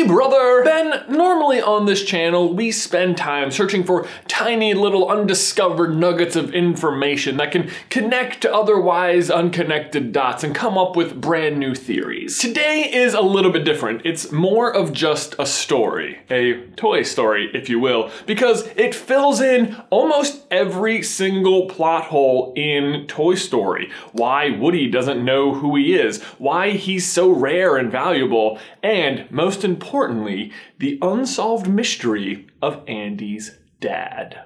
Hey brother! Ben, normally on this channel we spend time searching for tiny little undiscovered nuggets of information that can connect to otherwise unconnected dots and come up with brand new theories. Today is a little bit different. It's more of just a story, a toy story if you will, because it fills in almost every single plot hole in Toy Story. Why Woody doesn't know who he is, why he's so rare and valuable, and most importantly, the unsolved mystery of Andy's dad.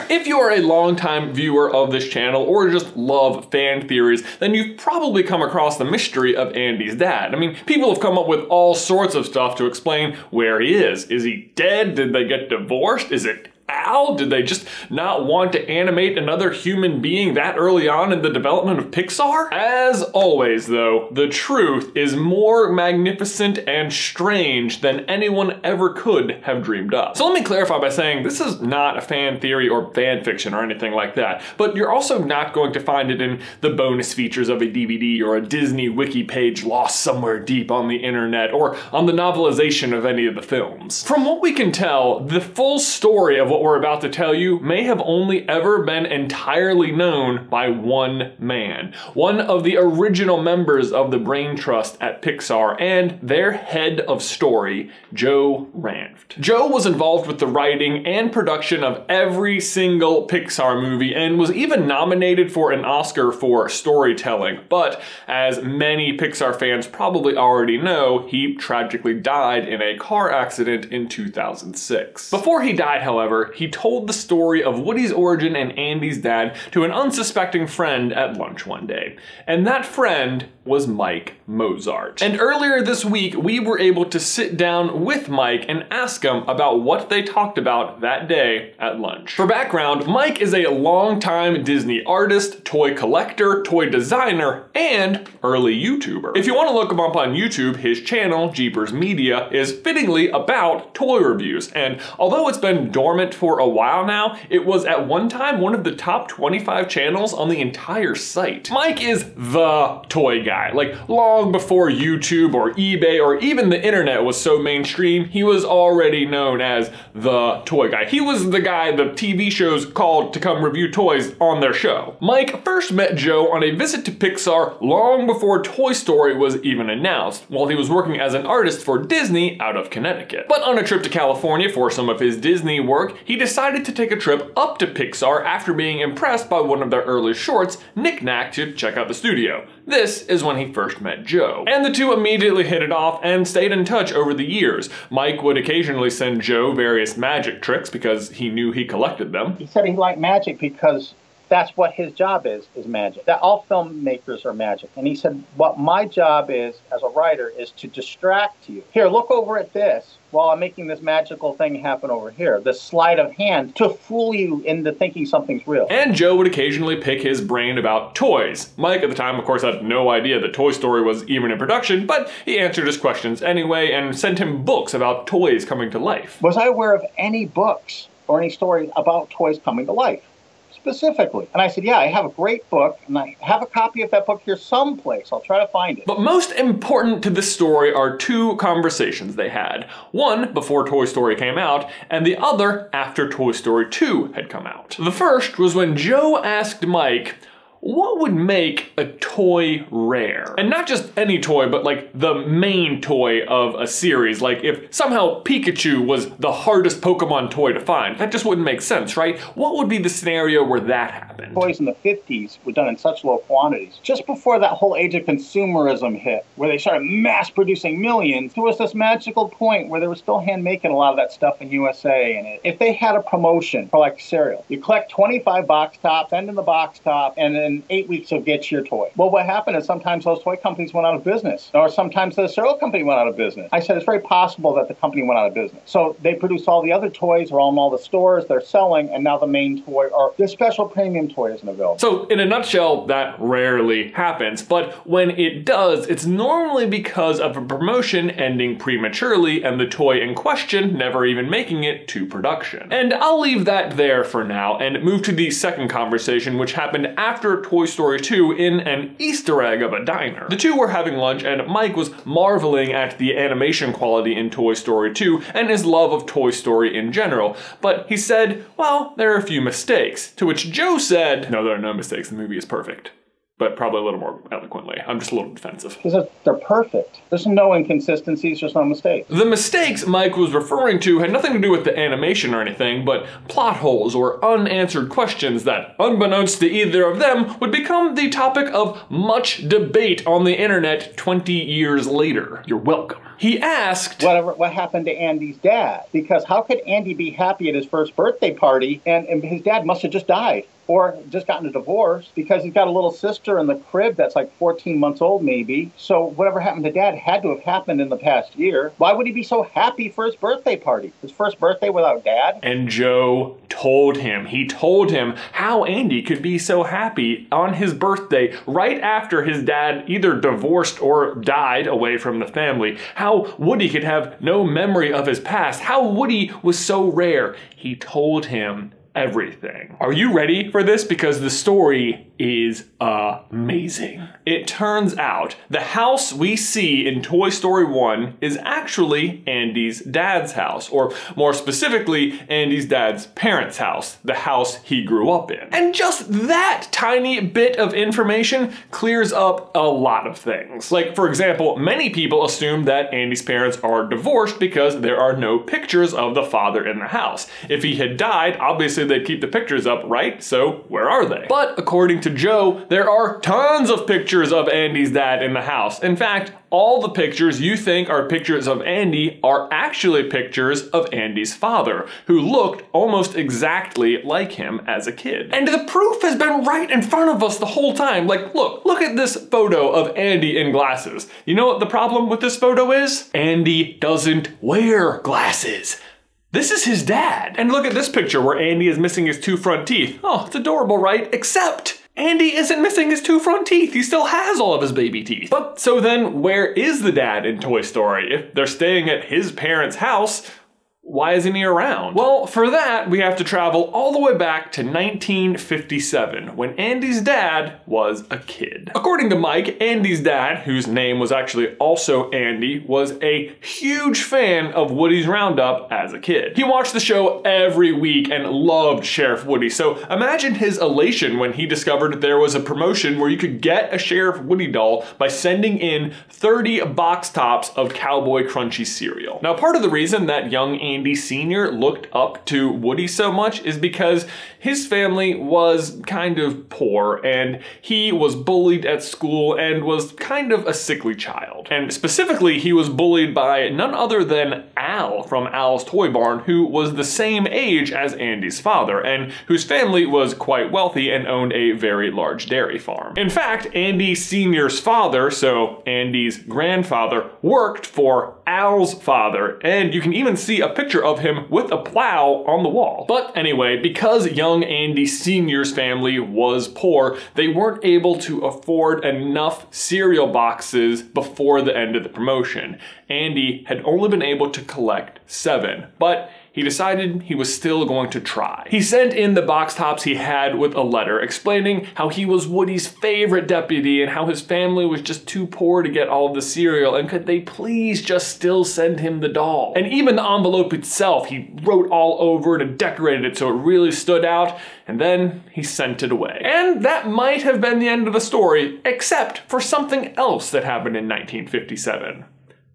If you are a longtime viewer of this channel or just love fan theories, then you've probably come across the mystery of Andy's dad. I mean, people have come up with all sorts of stuff to explain where he is. Is he dead? Did they get divorced? Is it Al? Did they just not want to animate another human being that early on in the development of Pixar? As always though, the truth is more magnificent and strange than anyone ever could have dreamed up. So let me clarify by saying this is not a fan theory or fan fiction or anything like that, but you're also not going to find it in the bonus features of a DVD or a Disney wiki page lost somewhere deep on the internet or on the novelization of any of the films. From what we can tell, the full story of what we're about to tell you may have only ever been entirely known by one man, one of the original members of the Brain Trust at Pixar and their head of story, Joe Ranft. Joe was involved with the writing and production of every single Pixar movie and was even nominated for an Oscar for storytelling, but as many Pixar fans probably already know, he tragically died in a car accident in 2006. Before he died, however, he told the story of Woody's origin and Andy's dad to an unsuspecting friend at lunch one day. And that friend was Mike Mozart. And earlier this week, we were able to sit down with Mike and ask him about what they talked about that day at lunch. For background, Mike is a longtime Disney artist, toy collector, toy designer, and early YouTuber. If you want to look him up on YouTube, his channel, Jeepers Media, is fittingly about toy reviews. And although it's been dormant for a while now, it was at one time one of the top 25 channels on the entire site. Mike is the toy guy. Like long before YouTube or eBay or even the internet was so mainstream, he was already known as the toy guy. He was the guy the TV shows called to come review toys on their show. Mike first met Joe on a visit to Pixar long before Toy Story was even announced, while he was working as an artist for Disney out of Connecticut. But on a trip to California for some of his Disney work, he decided to take a trip up to Pixar after being impressed by one of their early shorts, Knick Knack, to check out the studio. This is when he first met Joe. And the two immediately hit it off and stayed in touch over the years. Mike would occasionally send Joe various magic tricks because he knew he collected them. He said he liked magic because that's what his job is magic. That all filmmakers are magic. And he said, what my job is as a writer is to distract you. Here, look over at this while I'm making this magical thing happen over here. This sleight of hand to fool you into thinking something's real. And Joe would occasionally pick his brain about toys. Mike at the time, of course, had no idea that Toy Story was even in production, but he answered his questions anyway and sent him books about toys coming to life. Was I aware of any books or any stories about toys coming to life? Specifically. And I said, yeah, I have a great book, and I have a copy of that book here someplace. I'll try to find it. But most important to this story are two conversations they had. One before Toy Story came out, and the other after Toy Story 2 had come out. The first was when Joe asked Mike, what would make a toy rare? And not just any toy, but like the main toy of a series. Like if somehow Pikachu was the hardest Pokemon toy to find, that just wouldn't make sense, right? What would be the scenario where that happened? Toys in the 50s were done in such low quantities. Just before that whole age of consumerism hit, where they started mass producing millions, there was this magical point where they were still hand making a lot of that stuff in USA. And if they had a promotion for like cereal, you collect 25 box tops, send in the box top, and then 8 weeks you'll get your toy. Well, what happened is sometimes those toy companies went out of business, or sometimes the cereal company went out of business. I said it's very possible that the company went out of business. So they produced all the other toys, are on all the stores, they're selling, and now the main toy or this special premium toy isn't available. So in a nutshell, that rarely happens, but when it does, it's normally because of a promotion ending prematurely and the toy in question never even making it to production. And I'll leave that there for now and move to the second conversation, which happened after Toy Story 2 in an Easter egg of a diner. The two were having lunch and Mike was marveling at the animation quality in Toy Story 2 and his love of Toy Story in general, but he said, well, there are a few mistakes, to which Joe said, no, there are no mistakes, the movie is perfect. But probably a little more eloquently. I'm just a little defensive. Because they're perfect. There's no inconsistencies, just no mistakes. The mistakes Mike was referring to had nothing to do with the animation or anything, but plot holes or unanswered questions that, unbeknownst to either of them, would become the topic of much debate on the internet 20 years later. You're welcome. He asked, what happened to Andy's dad? Because how could Andy be happy at his first birthday party and his dad must have just died? Or just gotten a divorce, because he's got a little sister in the crib that's like 14 months old maybe. So whatever happened to dad had to have happened in the past year. Why would he be so happy for his birthday party? His first birthday without dad? And Joe told him. He told him how Andy could be so happy on his birthday right after his dad either divorced or died away from the family. How Woody could have no memory of his past. How Woody was so rare. He told him everything. Are you ready for this? Because the story is amazing. It turns out the house we see in Toy Story 1 is actually Andy's dad's house, or more specifically, Andy's dad's parents' house, the house he grew up in. And just that tiny bit of information clears up a lot of things. Like, for example, many people assume that Andy's parents are divorced because there are no pictures of the father in the house. If he had died, obviously they'd keep the pictures up, right? So where are they? But according to Joe, there are tons of pictures of Andy's dad in the house. In fact, all the pictures you think are pictures of Andy are actually pictures of Andy's father, who looked almost exactly like him as a kid. And the proof has been right in front of us the whole time. Like, look at this photo of Andy in glasses. You know what the problem with this photo is? Andy doesn't wear glasses. This is his dad. And look at this picture where Andy is missing his 2 front teeth. Oh, it's adorable, right? Except Andy isn't missing his 2 front teeth. He still has all of his baby teeth. But so then where is the dad in Toy Story? If they're staying at his parents' house, why isn't he around? Well, for that, we have to travel all the way back to 1957, when Andy's dad was a kid. According to Mike, Andy's dad, whose name was actually also Andy, was a huge fan of Woody's Roundup as a kid. He watched the show every week and loved Sheriff Woody, so imagine his elation when he discovered there was a promotion where you could get a Sheriff Woody doll by sending in 30 box tops of Cowboy Crunchy cereal. Now, part of the reason that young Andy Sr. looked up to Woody so much is because his family was kind of poor and he was bullied at school and was kind of a sickly child. And specifically, he was bullied by none other than Al from Al's Toy Barn, who was the same age as Andy's father and whose family was quite wealthy and owned a very large dairy farm. In fact, Andy Sr.'s father, so Andy's grandfather, worked for Al's father, and you can even see a picture of him with a plow on the wall. But anyway, because young Andy Sr.'s family was poor, they weren't able to afford enough cereal boxes before the end of the promotion. Andy had only been able to collect 7, but he decided he was still going to try. He sent in the box tops he had with a letter explaining how he was Woody's favorite deputy and how his family was just too poor to get all of the cereal and could they please just still send him the doll. And even the envelope itself, he wrote all over it and decorated it so it really stood out, and then he sent it away. And that might have been the end of the story, except for something else that happened in 1957.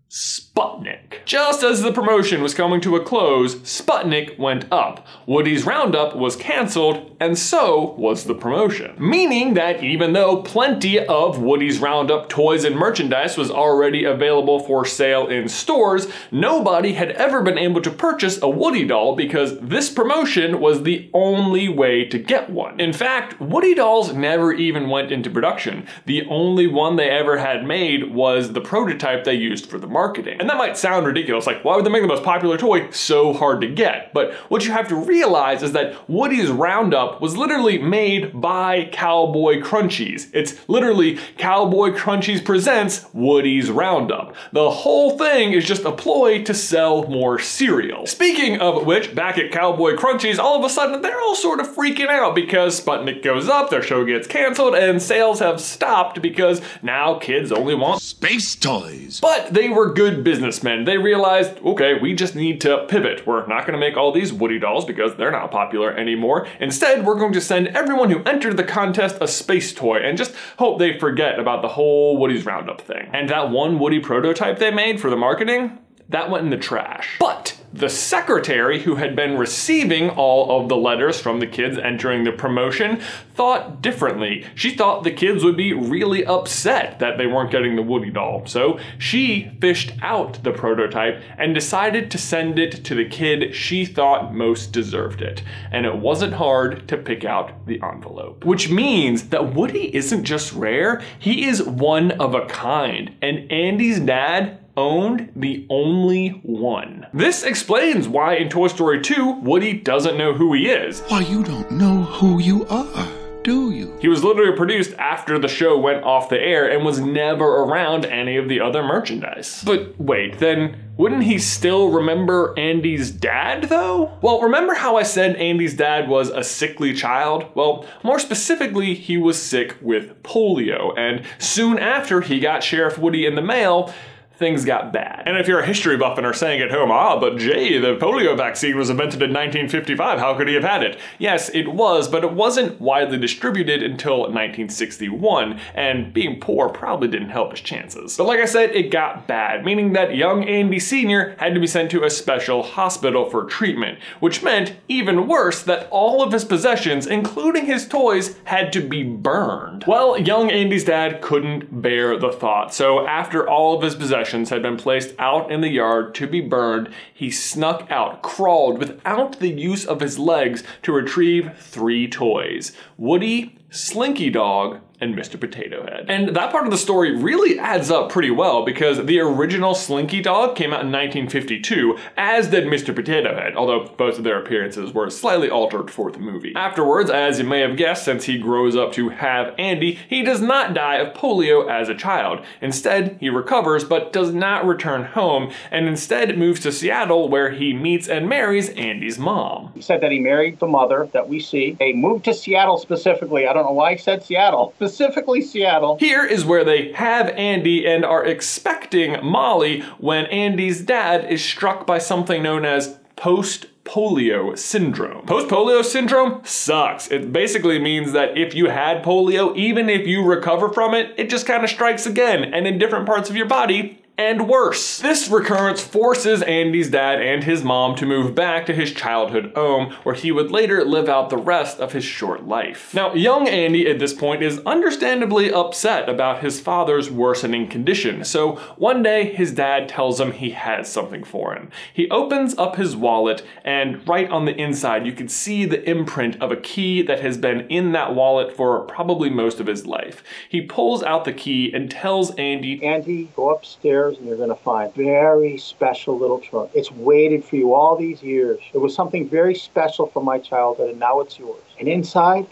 Sputnik. Just as the promotion was coming to a close, Sputnik went up. Woody's Roundup was canceled, and so was the promotion. Meaning that even though plenty of Woody's Roundup toys and merchandise was already available for sale in stores, nobody had ever been able to purchase a Woody doll because this promotion was the only way to get one. In fact, Woody dolls never even went into production. The only one they ever had made was the prototype they used for the marketing. And that might sound ridiculous, like why would they make the most popular toy so hard to get? But what you have to realize is that Woody's Roundup was literally made by Cowboy Crunchies. It's literally Cowboy Crunchies presents Woody's Roundup. The whole thing is just a ploy to sell more cereal. Speaking of which, back at Cowboy Crunchies, all of a sudden they're all sort of freaking out because Sputnik goes up, their show gets canceled, and sales have stopped because now kids only want space toys. But they were good businessmen. They realized, okay, we just need to pivot. We're not gonna make all these Woody dolls because they're not popular anymore. Instead, we're going to send everyone who entered the contest a space toy and just hope they forget about the whole Woody's Roundup thing. And that one Woody prototype they made for the marketing, that went in the trash. But the secretary who had been receiving all of the letters from the kids entering the promotion thought differently. She thought the kids would be really upset that they weren't getting the Woody doll. So she fished out the prototype and decided to send it to the kid she thought most deserved it. And it wasn't hard to pick out the envelope. Which means that Woody isn't just rare, he is one of a kind. And Andy's dad owned the only one. This explains why in Toy Story 2, Woody doesn't know who he is. Why, you don't know who you are, do you? He was literally produced after the show went off the air and was never around any of the other merchandise. But wait, then wouldn't he still remember Andy's dad though? Well, remember how I said Andy's dad was a sickly child? Well, more specifically, he was sick with polio, and soon after he got Sheriff Woody in the mail, things got bad. And if you're a history buff and are saying at home, but Jay, the polio vaccine was invented in 1955, how could he have had it? Yes, it was, but it wasn't widely distributed until 1961, and being poor probably didn't help his chances. But like I said, it got bad, meaning that young Andy Sr. had to be sent to a special hospital for treatment, which meant, even worse, that all of his possessions, including his toys, had to be burned. Well, young Andy's dad couldn't bear the thought, so after all of his possessions had been placed out in the yard to be burned, he snuck out, crawled without the use of his legs to retrieve 3 toys: Woody, Slinky Dog, and Mr. Potato Head. And that part of the story really adds up pretty well because the original Slinky Dog came out in 1952, as did Mr. Potato Head, although both of their appearances were slightly altered for the movie. Afterwards, as you may have guessed, since he grows up to have Andy, he does not die of polio as a child. Instead, he recovers but does not return home, and instead moves to Seattle where he meets and marries Andy's mom. He said that he married the mother that we see. They moved to Seattle specifically. I don't know why he said Seattle. Specifically Seattle. Here is where they have Andy and are expecting Molly when Andy's dad is struck by something known as post-polio syndrome. Post-polio syndrome sucks. It basically means that if you had polio, even if you recover from it, it just kind of strikes again and in different parts of your body. And worse. This recurrence forces Andy's dad and his mom to move back to his childhood home, where he would later live out the rest of his short life. Now, young Andy at this point is understandably upset about his father's worsening condition, so one day his dad tells him he has something for him. He opens up his wallet, and right on the inside you can see the imprint of a key that has been in that wallet for probably most of his life. He pulls out the key and tells Andy, "Andy, go upstairs and you're going to find a very special little trunk. It's waited for you all these years. It was something very special from my childhood, and now it's yours. And inside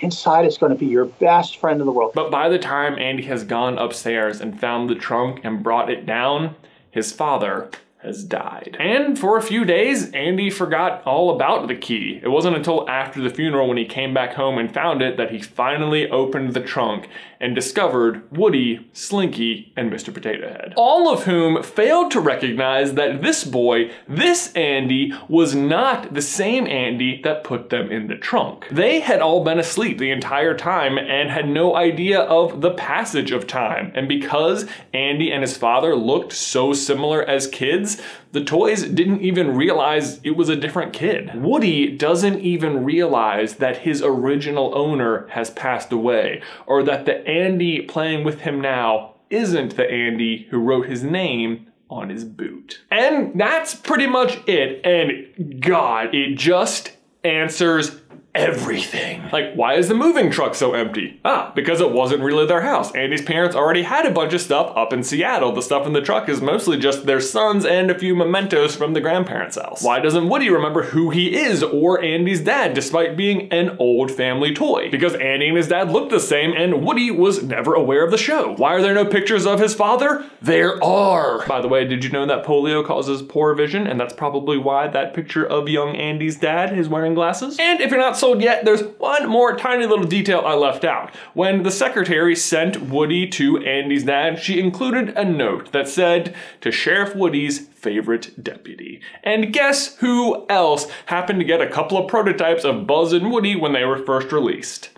is going to be your best friend in the world." But by the time Andy has gone upstairs and found the trunk and brought it down, his father has died. And for a few days, Andy forgot all about the key. It wasn't until after the funeral when he came back home and found it that he finally opened the trunk and discovered Woody, Slinky, and Mr. Potato Head. All of whom failed to recognize that this boy, this Andy, was not the same Andy that put them in the trunk. They had all been asleep the entire time and had no idea of the passage of time. And because Andy and his father looked so similar as kids, the toys didn't even realize it was a different kid. Woody doesn't even realize that his original owner has passed away, or that the Andy playing with him now isn't the Andy who wrote his name on his boot. And that's pretty much it. And God, it just answers everything. Like, why is the moving truck so empty? Ah, because it wasn't really their house. Andy's parents already had a bunch of stuff up in Seattle. The stuff in the truck is mostly just their sons and a few mementos from the grandparents' house. Why doesn't Woody remember who he is or Andy's dad despite being an old family toy? Because Andy and his dad look the same and Woody was never aware of the show. Why are there no pictures of his father? There are. By the way, did you know that polio causes poor vision, and that's probably why that picture of young Andy's dad is wearing glasses? And if you're not sold yet, there's one more tiny little detail I left out. When the secretary sent Woody to Andy's dad, she included a note that said, to Sheriff Woody's favorite deputy. And guess who else happened to get a couple of prototypes of Buzz and Woody when they were first released?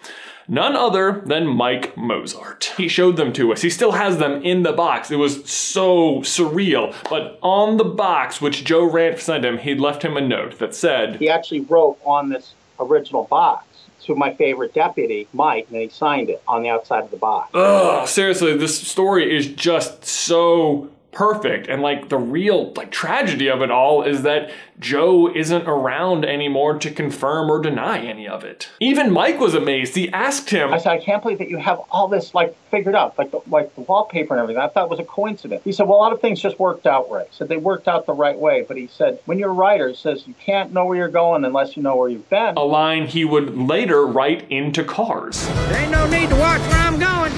None other than Mike Mozart. He showed them to us. He still has them in the box. It was so surreal. But on the box, which Joe Ranft sent him, he'd left him a note that said, he actually wrote on this original box, to my favorite deputy, Mike, and he signed it on the outside of the box. Ugh, seriously, this story is just so perfect. And like the real tragedy of it all is that Joe isn't around anymore to confirm or deny any of it. Even Mike was amazed. He asked him, I said, I can't believe that you have all this figured out, like the wallpaper and everything. I thought it was a coincidence. He said, well, a lot of things just worked out right. He said they worked out the right way. But he said, when you're a writer, he says you can't know where you're going unless you know where you've been. A line he would later write into Cars. There ain't no need to watch where I'm going.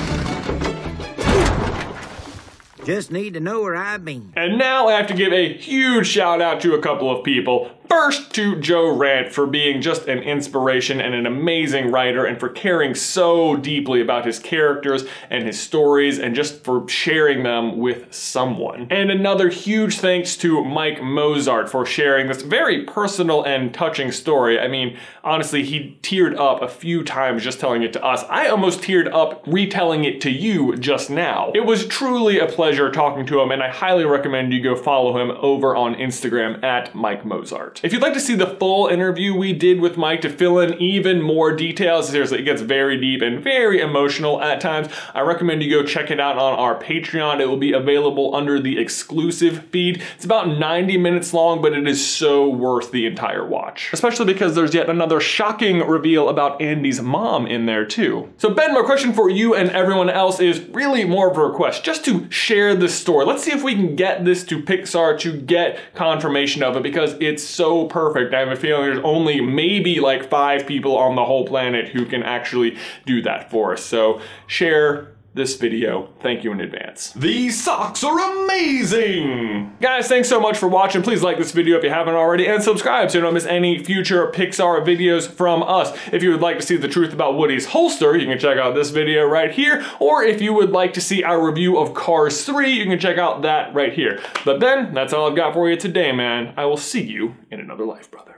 Just need to know where I've been. And now I have to give a huge shout out to a couple of people. First, to Joe Ranft for being just an inspiration and an amazing writer, and for caring so deeply about his characters and his stories, and just for sharing them with someone. And another huge thanks to Mike Mozart for sharing this very personal and touching story. I mean, honestly, he teared up a few times just telling it to us. I almost teared up retelling it to you just now. It was truly a pleasure talking to him, and I highly recommend you go follow him over on Instagram at Mike Mozart. If you'd like to see the full interview we did with Mike to fill in even more details, seriously, it gets very deep and very emotional at times, I recommend you go check it out on our Patreon. It will be available under the exclusive feed. It's about 90 minutes long, but it is so worth the entire watch. Especially because there's yet another shocking reveal about Andy's mom in there too. So Ben, my question for you and everyone else is really more of a request, just to share this story. Let's see if we can get this to Pixar to get confirmation of it, because it's so perfect. I have a feeling there's only maybe 5 people on the whole planet who can actually do that for us. So share this video. Thank you in advance. These socks are amazing! Guys, thanks so much for watching. Please like this video if you haven't already, and subscribe so you don't miss any future Pixar videos from us. If you would like to see the truth about Woody's holster, you can check out this video right here, or if you would like to see our review of Cars 3, you can check out that right here. But Ben, that's all I've got for you today, man. I will see you in another life, brother.